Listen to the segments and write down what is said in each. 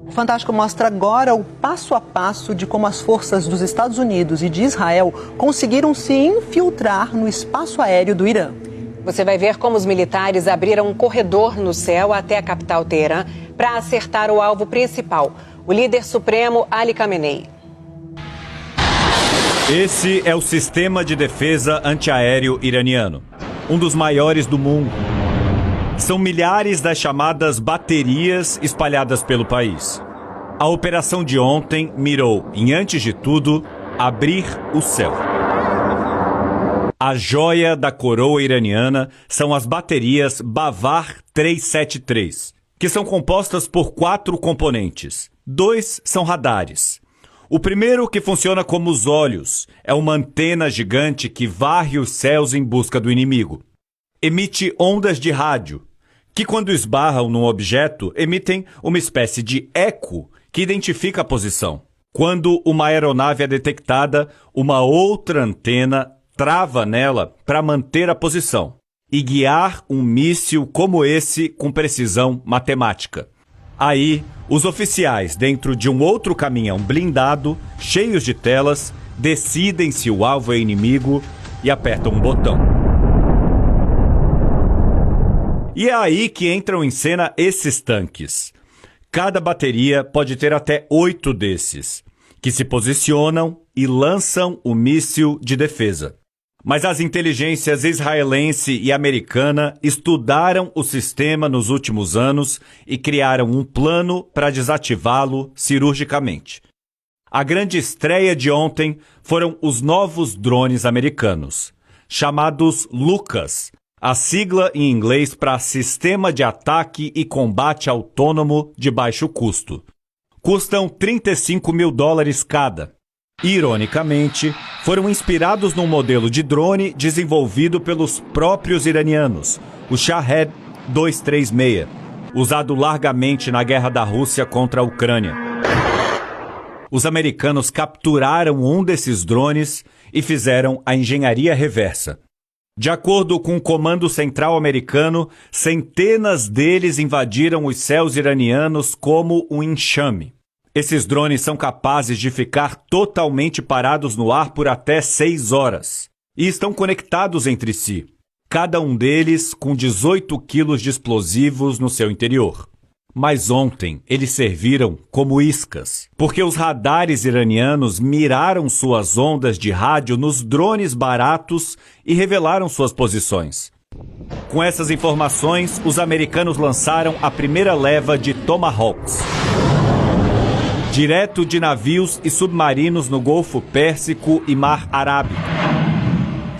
O Fantástico mostra agora o passo a passo de como as forças dos Estados Unidos e de Israel conseguiram se infiltrar no espaço aéreo do Irã. Você vai ver como os militares abriram um corredor no céu até a capital Teherã para acertar o alvo principal, o líder supremo Ali Khamenei. Esse é o sistema de defesa antiaéreo iraniano, um dos maiores do mundo. São milhares das chamadas baterias espalhadas pelo país. A operação de ontem mirou em, antes de tudo, abrir o céu. A joia da coroa iraniana são as baterias Bavar 373, que são compostas por 4 componentes. 2 são radares. O primeiro, que funciona como os olhos, é uma antena gigante que varre os céus em busca do inimigo. Emite ondas de rádio, que quando esbarram num objeto, emitem uma espécie de eco que identifica a posição. Quando uma aeronave é detectada, uma outra antena trava nela para manter a posição e guiar um míssil como esse com precisão matemática. Aí, os oficiais, dentro de um outro caminhão blindado, cheios de telas, decidem se o alvo é inimigo e apertam um botão. E é aí que entram em cena esses tanques. Cada bateria pode ter até 8 desses, que se posicionam e lançam o míssil de defesa. Mas as inteligências israelense e americana estudaram o sistema nos últimos anos e criaram um plano para desativá-lo cirurgicamente. A grande estreia de ontem foram os novos drones americanos, chamados LUCAS, a sigla em inglês para Sistema de Ataque e Combate Autônomo de Baixo Custo. Custam $35 mil cada. Ironicamente, foram inspirados num modelo de drone desenvolvido pelos próprios iranianos, o Shahed 236, usado largamente na guerra da Rússia contra a Ucrânia. Os americanos capturaram um desses drones e fizeram a engenharia reversa. De acordo com o Comando Central americano, centenas deles invadiram os céus iranianos como um enxame. Esses drones são capazes de ficar totalmente parados no ar por até 6 horas e estão conectados entre si, cada um deles com 18 quilos de explosivos no seu interior. Mas ontem eles serviram como iscas, porque os radares iranianos miraram suas ondas de rádio nos drones baratos e revelaram suas posições. Com essas informações, os americanos lançaram a primeira leva de Tomahawks, direto de navios e submarinos no Golfo Pérsico e Mar Arábico.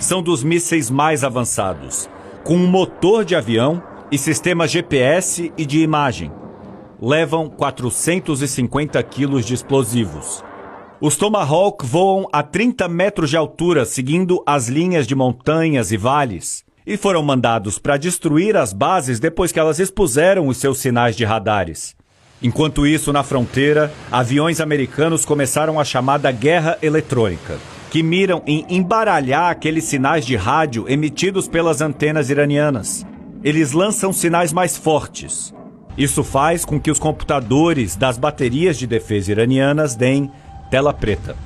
São dos mísseis mais avançados, com um motor de avião e sistema GPS e de imagem. Levam 450 quilos de explosivos. Os Tomahawk voam a 30 metros de altura, seguindo as linhas de montanhas e vales, e foram mandados para destruir as bases depois que elas expuseram os seus sinais de radares. Enquanto isso, na fronteira, aviões americanos começaram a chamada guerra eletrônica, que miram em embaralhar aqueles sinais de rádio emitidos pelas antenas iranianas. Eles lançam sinais mais fortes. Isso faz com que os computadores das baterias de defesa iranianas deem tela preta.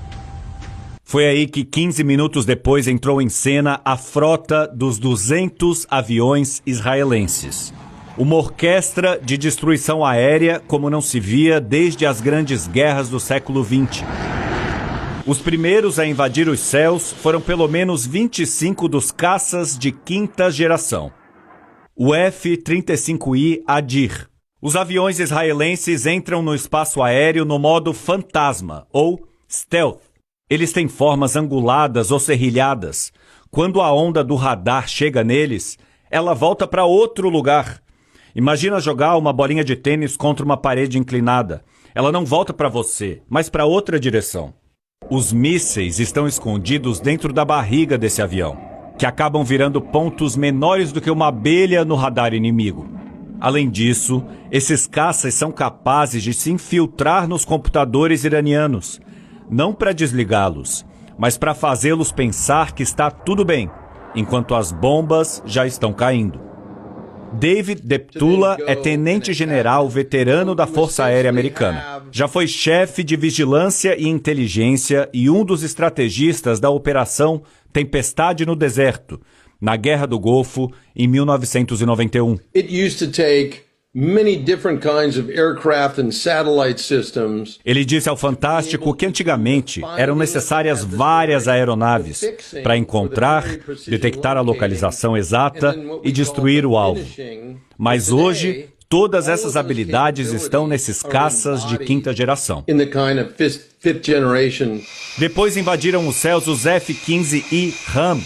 Foi aí que 15 minutos depois entrou em cena a frota dos 200 aviões israelenses. Uma orquestra de destruição aérea como não se via desde as grandes guerras do século XX. Os primeiros a invadir os céus foram pelo menos 25 dos caças de quinta geração. O F-35I Adir. Os aviões israelenses entram no espaço aéreo no modo fantasma, ou stealth. Eles têm formas anguladas ou serrilhadas. Quando a onda do radar chega neles, ela volta para outro lugar. Imagina jogar uma bolinha de tênis contra uma parede inclinada. Ela não volta para você, mas para outra direção. Os mísseis estão escondidos dentro da barriga desse avião, que acabam virando pontos menores do que uma abelha no radar inimigo. Além disso, esses caças são capazes de se infiltrar nos computadores iranianos, não para desligá-los, mas para fazê-los pensar que está tudo bem, enquanto as bombas já estão caindo. David Deptula é tenente-general veterano da Força Aérea Americana. Já foi chefe de vigilância e inteligência e um dos estrategistas da Operação Tempestade no Deserto, na Guerra do Golfo, em 1991. Ele disse ao Fantástico que antigamente eram necessárias várias aeronaves para encontrar, detectar a localização exata e destruir o alvo. Mas hoje, todas essas habilidades estão nesses caças de quinta geração. Depois invadiram os céus os F-15I Ram,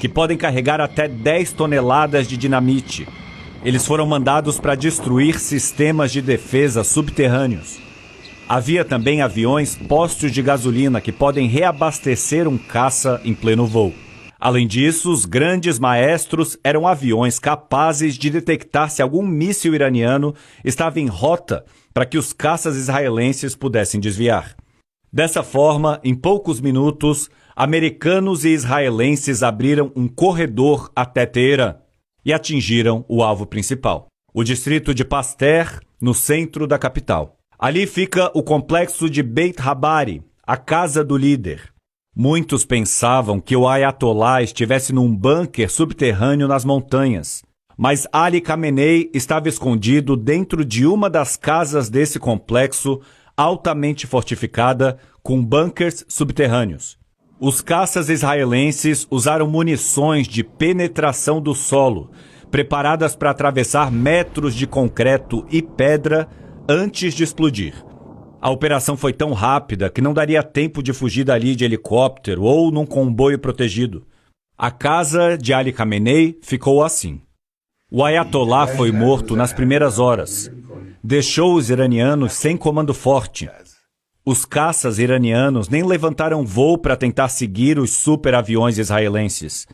que podem carregar até 10 toneladas de dinamite. Eles foram mandados para destruir sistemas de defesa subterrâneos. Havia também aviões postos de gasolina que podem reabastecer um caça em pleno voo. Além disso, os grandes maestros eram aviões capazes de detectar se algum míssil iraniano estava em rota para que os caças israelenses pudessem desviar. Dessa forma, em poucos minutos, americanos e israelenses abriram um corredor até Teherã e atingiram o alvo principal, o distrito de Pasteur, no centro da capital. Ali fica o complexo de Beit Habari, a casa do líder. Muitos pensavam que o Ayatollah estivesse num bunker subterrâneo nas montanhas, mas Ali Khamenei estava escondido dentro de uma das casas desse complexo altamente fortificada com bunkers subterrâneos. Os caças israelenses usaram munições de penetração do solo, preparadas para atravessar metros de concreto e pedra antes de explodir. A operação foi tão rápida que não daria tempo de fugir dali de helicóptero ou num comboio protegido. A casa de Ali Khamenei ficou assim. O Ayatollah foi morto nas primeiras horas. Deixou os iranianos sem comando forte. Os caças iranianos nem levantaram voo para tentar seguir os superaviões israelenses.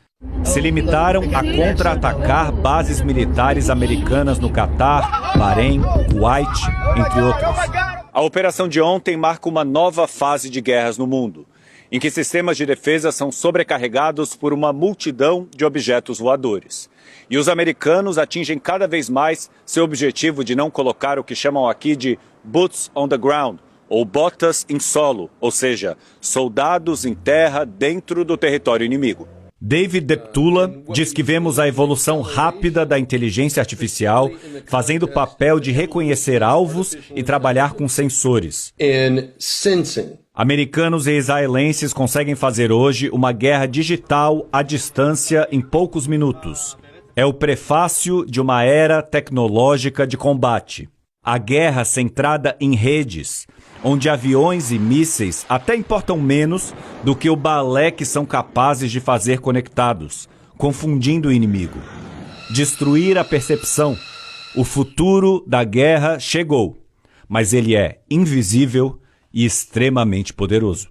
Se limitaram a contra-atacar bases militares americanas no Catar, Bahrein, Kuwait, entre outros. A operação de ontem marca uma nova fase de guerras no mundo, em que sistemas de defesa são sobrecarregados por uma multidão de objetos voadores. E os americanos atingem cada vez mais seu objetivo de não colocar o que chamam aqui de boots on the ground, ou botas em solo, ou seja, soldados em terra dentro do território inimigo. David Deptula diz que vemos a evolução rápida da inteligência artificial fazendo o papel de reconhecer alvos e trabalhar com sensores. Americanos e israelenses conseguem fazer hoje uma guerra digital à distância em poucos minutos. É o prefácio de uma era tecnológica de combate. A guerra centrada em redes, onde aviões e mísseis até importam menos do que o balé que são capazes de fazer conectados, confundindo o inimigo. Destruir a percepção. O futuro da guerra chegou, mas ele é invisível e extremamente poderoso.